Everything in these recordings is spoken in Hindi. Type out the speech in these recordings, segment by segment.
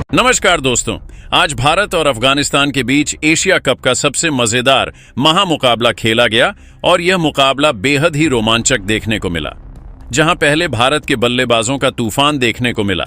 नमस्कार दोस्तों, आज भारत और अफगानिस्तान के बीच एशिया कप का सबसे मजेदार महामुकाबला खेला गया और यह मुकाबला बेहद ही रोमांचक देखने को मिला, जहां पहले भारत के बल्लेबाजों का तूफान देखने को मिला।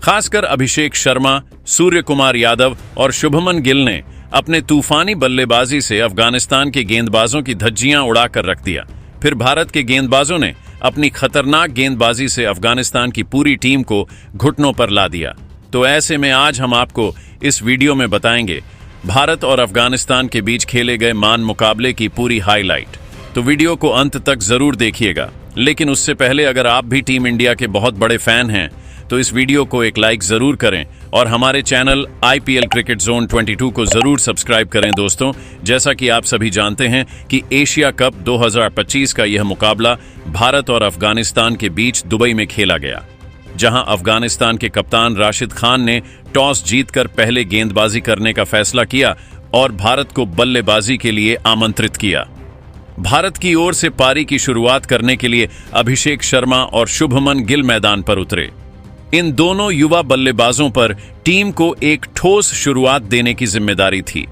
खासकर अभिषेक शर्मा, सूर्य कुमार यादव और शुभमन गिल ने अपने तूफानी बल्लेबाजी से अफगानिस्तान के गेंदबाजों की धज्जियां उड़ाकर रख दिया। फिर भारत के गेंदबाजों ने अपनी खतरनाक गेंदबाजी से अफगानिस्तान की पूरी टीम को घुटनों पर ला दिया। तो ऐसे में आज हम आपको इस वीडियो में बताएंगे भारत और अफगानिस्तान के बीच खेले गए मान मुकाबले की पूरी हाईलाइट। तो वीडियो को अंत तक जरूर देखिएगा, लेकिन उससे पहले अगर आप भी टीम इंडिया के बहुत बड़े फैन हैं तो इस वीडियो को एक लाइक जरूर करें और हमारे चैनल IPL क्रिकेट जोन 22 को जरूर सब्सक्राइब करें। दोस्तों, जैसा कि आप सभी जानते हैं कि एशिया कप 2025 का यह मुकाबला भारत और अफगानिस्तान के बीच दुबई में खेला गया, जहां अफगानिस्तान के कप्तान राशिद खान ने टॉस जीतकर पहले गेंदबाजी करने का फैसला किया और भारत को बल्लेबाजी के लिए आमंत्रित किया। भारत की ओर से पारी की शुरुआत करने के लिए अभिषेक शर्मा और शुभमन गिल मैदान पर उतरे। इन दोनों युवा बल्लेबाजों पर टीम को एक ठोस शुरुआत देने की जिम्मेदारी थी।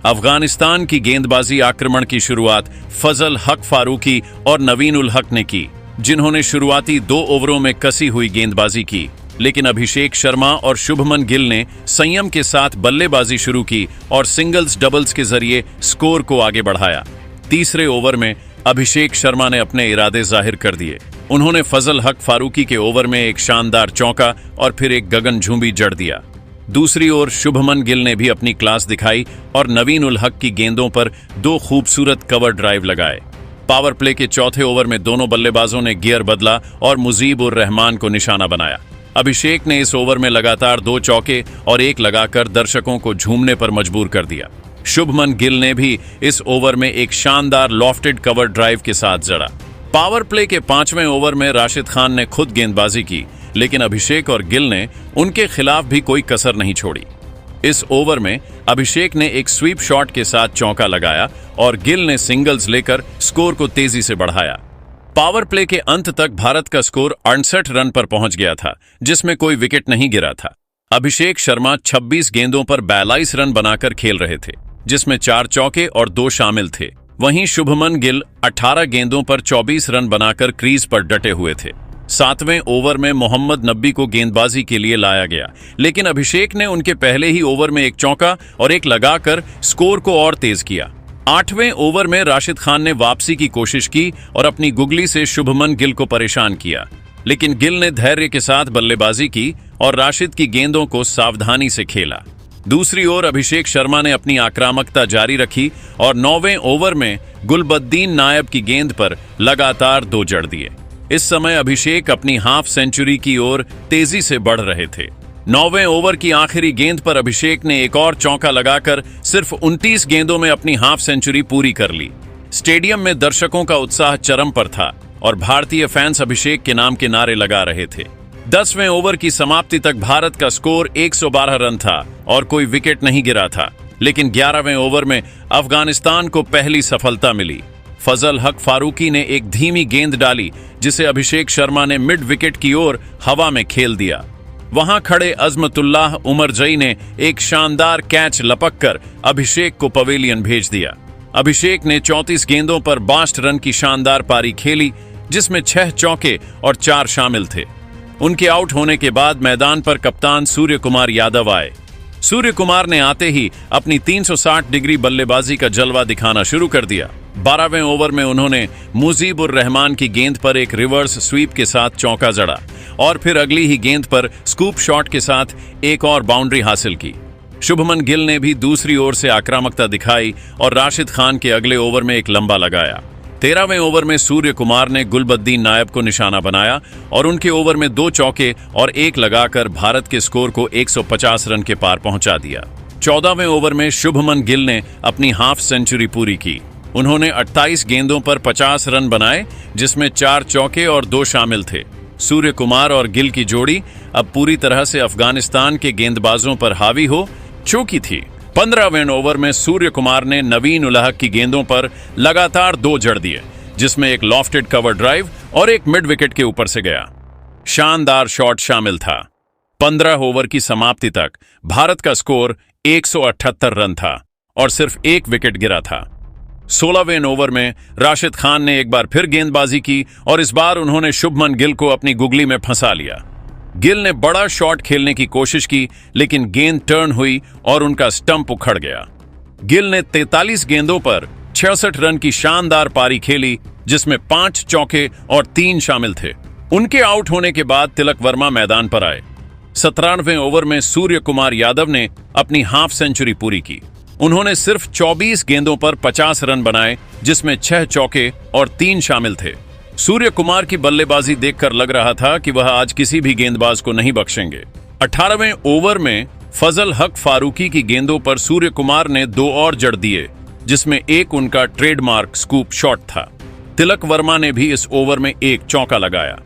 अफगानिस्तान की गेंदबाजी आक्रमण की शुरुआत फजल हक फारूकी और नवीन उल हक ने की, जिन्होंने शुरुआती 2 ओवरों में कसी हुई गेंदबाजी की, लेकिन अभिषेक शर्मा और शुभमन गिल ने संयम के साथ बल्लेबाजी शुरू की और सिंगल्स डबल्स के जरिए स्कोर को आगे बढ़ाया। तीसरे ओवर में अभिषेक शर्मा ने अपने इरादे जाहिर कर दिए। उन्होंने फजल हक फारूकी के ओवर में एक शानदार चौका और फिर एक गगनचुंबी जड़ दिया। दूसरी ओर शुभमन गिल ने भी अपनी क्लास दिखाई और नवीन उल हक की गेंदों पर 2 खूबसूरत कवर ड्राइव लगाए। पावर प्ले के चौथे ओवर में दोनों बल्लेबाजों ने गियर बदला और मुजीब उर रहमान को निशाना बनाया। अभिषेक ने इस ओवर में लगातार 2 चौके और 1 लगाकर दर्शकों को झूमने पर मजबूर कर दिया। शुभमन गिल ने भी इस ओवर में एक शानदार लॉफ्टेड कवर ड्राइव के साथ जड़ा। पावर प्ले के 5वें ओवर में राशिद खान ने खुद गेंदबाजी की, लेकिन अभिषेक और गिल ने उनके खिलाफ भी कोई कसर नहीं छोड़ी। इस ओवर में अभिषेक ने एक स्वीप शॉट के साथ चौका लगाया और गिल ने सिंगल्स लेकर स्कोर को तेजी से बढ़ाया। पावर प्ले के अंत तक भारत का स्कोर 68 रन पर पहुंच गया था, जिसमें कोई विकेट नहीं गिरा था। अभिषेक शर्मा 26 गेंदों पर 42 रन बनाकर खेल रहे थे, जिसमें 4 चौके और 2 शामिल थे। वहीं शुभमन गिल 18 गेंदों पर 24 रन बनाकर क्रीज पर डटे हुए थे। 7वें ओवर में मोहम्मद नबी को गेंदबाजी के लिए लाया गया, लेकिन अभिषेक ने उनके पहले ही ओवर में एक चौका और 1 लगाकर स्कोर को और तेज किया। 8वें ओवर में राशिद खान ने वापसी की कोशिश की और अपनी गुगली से शुभमन गिल को परेशान किया, लेकिन गिल ने धैर्य के साथ बल्लेबाजी की और राशिद की गेंदों को सावधानी से खेला। दूसरी ओर अभिषेक शर्मा ने अपनी आक्रामकता जारी रखी और 9वें ओवर में गुलबद्दीन नायब की गेंद पर लगातार 2 जड़ दिए। इस समय अभिषेक अपनी हाफ सेंचुरी की ओर तेजी से बढ़ रहे थे। 9वें ओवर की आखिरी गेंद पर अभिषेक ने एक और चौका लगाकर सिर्फ 29 गेंदों में अपनी हाफ सेंचुरी पूरी कर ली। स्टेडियम में दर्शकों का उत्साह चरम पर था और भारतीय फैंस अभिषेक के नाम के नारे लगा रहे थे। 10वें ओवर की समाप्ति तक भारत का स्कोर 112 रन था और कोई विकेट नहीं गिरा था, लेकिन 11वें ओवर में अफगानिस्तान को पहली सफलता मिली। फजल हक फारूकी ने एक धीमी गेंद डाली, जिसे अभिषेक शर्मा ने मिड विकेट की ओर हवा में खेल दिया। वहां खड़े अजमतुल्लाह उमरजई ने एक शानदार कैच लपककर अभिषेक को पवेलियन भेज दिया। अभिषेक ने 34 गेंदों पर 62 रन की शानदार पारी खेली, जिसमें 6 चौके और 4 शामिल थे। उनके आउट होने के बाद मैदान पर कप्तान सूर्य कुमार यादव आए। सूर्य कुमार ने आते ही अपनी 360 डिग्री बल्लेबाजी का जलवा दिखाना शुरू कर दिया। 12वें ओवर में उन्होंने मुजीब उर रहमान की गेंद पर एक रिवर्स स्वीप के साथ चौका जड़ा और फिर अगली ही गेंद पर स्कूप शॉट के साथ एक और बाउंड्री हासिल की। शुभमन गिल ने भी दूसरी ओर से आक्रामकता दिखाई और राशिद खान के अगले ओवर में एक लंबा लगाया। 13वें ओवर में सूर्य कुमार ने गुलबद्दीन नायब को निशाना बनाया और उनके ओवर में 2 चौके और 1 लगाकर भारत के स्कोर को 150 रन के पार पहुंचा दिया। 14वें ओवर में शुभमन गिल ने अपनी हाफ सेंचुरी पूरी की। उन्होंने 28 गेंदों पर 50 रन बनाए, जिसमें 4 चौके और 2 शामिल थे। सूर्य कुमार और गिल की जोड़ी अब पूरी तरह से अफगानिस्तान के गेंदबाजों पर हावी हो चुकी थी। 15वें ओवर में सूर्य कुमार ने नवीन उल हक की गेंदों पर लगातार 2 जड़ दिए, जिसमें एक लॉफ्टेड कवर ड्राइव और एक मिड विकेट के ऊपर से गया। शानदार शॉट शामिल था। 15 ओवर की समाप्ति तक भारत का स्कोर 178 रन था और सिर्फ एक विकेट गिरा था। 16वें ओवर में राशिद खान ने एक बार फिर गेंदबाजी की और इस बार उन्होंने शुभमन गिल को अपनी गुगली में फंसा लिया। गिल ने बड़ा शॉट खेलने की कोशिश की, लेकिन गेंद टर्न हुई और उनका स्टंप उखड़ गया। गिल ने 43 गेंदों पर 66 रन की शानदार पारी खेली, जिसमें 5 चौके और 3 शामिल थे। उनके आउट होने के बाद तिलक वर्मा मैदान पर आए। 17वें ओवर में सूर्य कुमार यादव ने अपनी हाफ सेंचुरी पूरी की। उन्होंने सिर्फ 24 गेंदों पर 50 रन बनाए, जिसमें 6 चौके और 3 शामिल थे। सूर्य कुमार की बल्लेबाजी देखकर लग रहा था कि वह आज किसी भी गेंदबाज को नहीं बख्शेंगे। 18वें ओवर में फजल हक फारूकी की गेंदों पर सूर्य कुमार ने 2 और जड़ दिए, जिसमें एक उनका ट्रेडमार्क स्कूप शॉट था। तिलक वर्मा ने भी इस ओवर में एक चौका लगाया।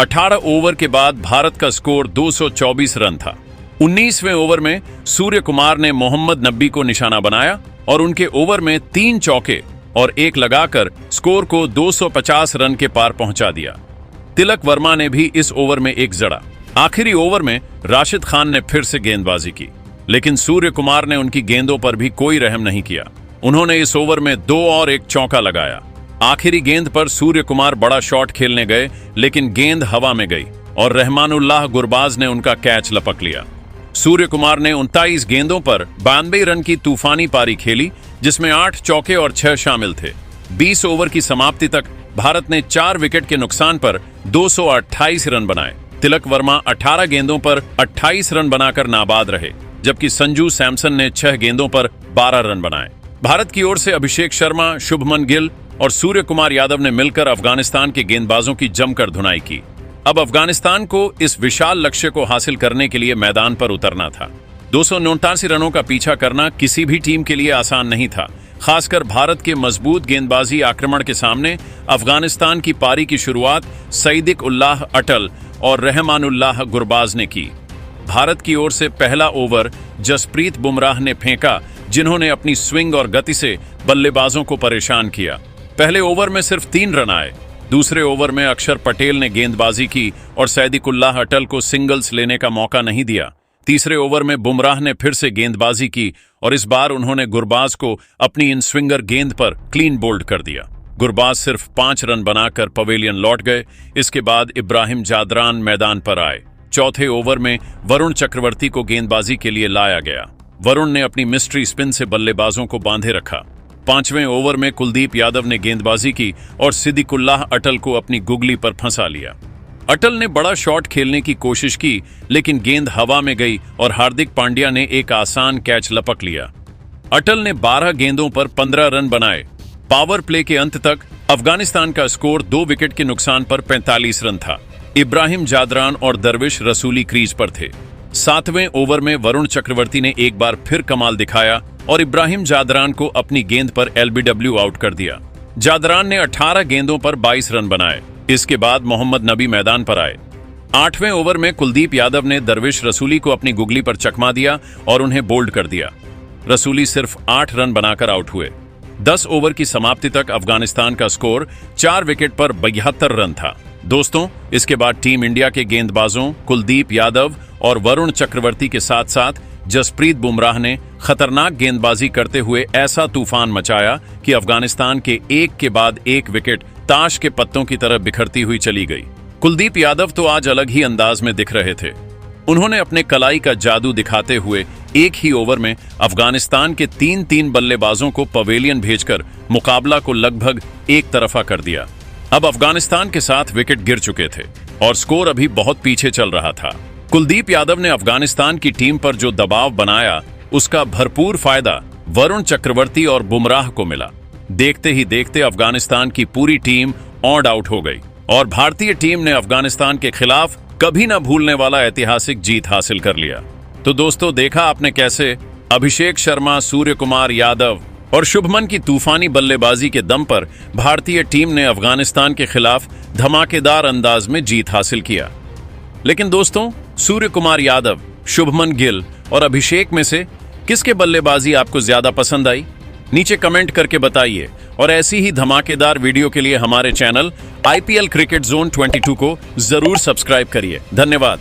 18 ओवर के बाद भारत का स्कोर 224 रन था। 19वें ओवर में सूर्य कुमार ने मोहम्मद नबी को निशाना बनाया और उनके ओवर में 3 चौके और एक लगाकर स्कोर को 250 रन के पार पहुंचा दिया। तिलक वर्मा ने भी इस ओवर में एक जड़ा। आखिरी ओवर में राशिद खान ने फिर से गेंदबाजी की, लेकिन सूर्य कुमार ने उनकी गेंदों पर भी कोई रहम नहीं किया। उन्होंने इस ओवर में 2 और एक चौका लगाया। आखिरी गेंद पर सूर्य कुमार बड़ा शॉट खेलने गए, लेकिन गेंद हवा में गई और रहमानुल्लाह गुरबाज ने उनका कैच लपक लिया। सूर्य कुमार ने 29 गेंदों पर 92 रन की तूफानी पारी खेली, जिसमें 8 चौके और 6 शामिल थे। 20 ओवर की समाप्ति तक भारत ने 4 विकेट के नुकसान पर 228 रन बनाए। तिलक वर्मा 18 गेंदों पर 28 रन बनाकर नाबाद रहे, जबकि संजू सैमसन ने 6 गेंदों पर 12 रन बनाए। भारत की ओर से अभिषेक शर्मा, शुभमन गिल और सूर्य कुमार यादव ने मिलकर अफगानिस्तान के गेंदबाजों की जमकर धुनाई की। अब अफगानिस्तान को इस विशाल लक्ष्य को हासिल करने के लिए मैदान पर उतरना था। 289 रनों का पीछा करना किसी भी टीम के लिए आसान नहीं था। खासकर भारत के मजबूत गेंदबाजी आक्रमण के सामने अफगानिस्तान की पारी की शुरुआत सईदिक उल्लाह अटल और रहमानुल्लाह गुरबाज ने की। भारत की ओर से पहला ओवर जसप्रीत बुमराह ने फेंका, जिन्होंने अपनी स्विंग और गति से बल्लेबाजों को परेशान किया। पहले ओवर में सिर्फ 3 रन आए। दूसरे ओवर में अक्षर पटेल ने गेंदबाजी की और सईदिकुल्लाह अटल को सिंगल्स लेने का मौका नहीं दिया। तीसरे ओवर में बुमराह ने फिर से गेंदबाजी की और इस बार उन्होंने गुरबाज को अपनी इन स्विंगर गेंद पर क्लीन बोल्ड कर दिया। गुरबाज सिर्फ 5 रन बनाकर पवेलियन लौट गए। इसके बाद इब्राहिम जादरान मैदान पर आए। चौथे ओवर में वरुण चक्रवर्ती को गेंदबाजी के लिए लाया गया। वरुण ने अपनी मिस्ट्री स्पिन से बल्लेबाजों को बांधे रखा। 5वें ओवर में कुलदीप यादव ने गेंदबाजी की और सिद्दीकुल्लाह अटल को अपनी गुगली पर फंसा लिया। अटल ने बड़ा शॉट खेलने की कोशिश की, लेकिन गेंद हवा में गई और हार्दिक पांड्या ने एक आसान कैच लपक लिया। अटल ने 12 गेंदों पर 15 रन बनाए। पावर प्ले के अंत तक अफगानिस्तान का स्कोर 2 विकेट के नुकसान पर 45 रन था। इब्राहिम जादरान और दरविश रसूली क्रीज पर थे। 7वें ओवर में वरुण चक्रवर्ती ने एक बार फिर कमाल दिखाया और इब्राहिम जादरान को अपनी गेंद पर एलबीडब्ल्यू आउट कर दिया। जादरान ने 18 गेंदों पर 22 रन बनाए। इसके बाद मोहम्मद नबी मैदान पर आए। 8वें ओवर में कुलदीप यादव ने दरविश रसूली को अपनी गुगली पर चकमा दिया और उन्हें बोल्ड कर दिया। रसूली सिर्फ 8 रन बनाकर आउट हुए। 10 ओवर की समाप्ति तक अफगानिस्तान का स्कोर 4 विकेट पर 72 रन था। दोस्तों, इसके बाद टीम इंडिया के गेंदबाजों कुलदीप यादव और वरुण चक्रवर्ती के साथ साथ जसप्रीत बुमराह ने खतरनाक गेंदबाजी करते हुए ऐसा तूफान मचाया कि अफगानिस्तान के एक के बाद एक विकेट ताश के पत्तों की तरह बिखरती हुई चली गई। कुलदीप यादव तो आज अलग ही अंदाज में दिख रहे थे। उन्होंने अपने कलाई का जादू दिखाते हुए एक ही ओवर में अफगानिस्तान के 3 बल्लेबाजों को पवेलियन भेजकर मुकाबला को लगभग एक तरफा कर दिया। अब अफगानिस्तान के 7 विकेट गिर चुके थे और स्कोर अभी बहुत पीछे चल रहा था। कुलदीप यादव ने अफगानिस्तान की टीम पर जो दबाव बनाया, उसका भरपूर फायदा वरुण चक्रवर्ती और बुमराह को मिला। देखते ही देखते अफगानिस्तान की पूरी टीम ऑड आउट हो गई और भारतीय टीम ने अफगानिस्तान के खिलाफ कभी न भूलने वाला ऐतिहासिक जीत हासिल कर लिया। तो दोस्तों, देखा आपने कैसे अभिषेक शर्मा, सूर्य कुमार यादव और शुभमन की तूफानी बल्लेबाजी के दम पर भारतीय टीम ने अफगानिस्तान के खिलाफ धमाकेदार अंदाज में जीत हासिल किया। लेकिन दोस्तों, सूर्य कुमार यादव, शुभमन गिल और अभिषेक में से किसके बल्लेबाजी आपको ज्यादा पसंद आई? नीचे कमेंट करके बताइए और ऐसी ही धमाकेदार वीडियो के लिए हमारे चैनल IPL क्रिकेट जोन 22 को जरूर सब्सक्राइब करिए। धन्यवाद।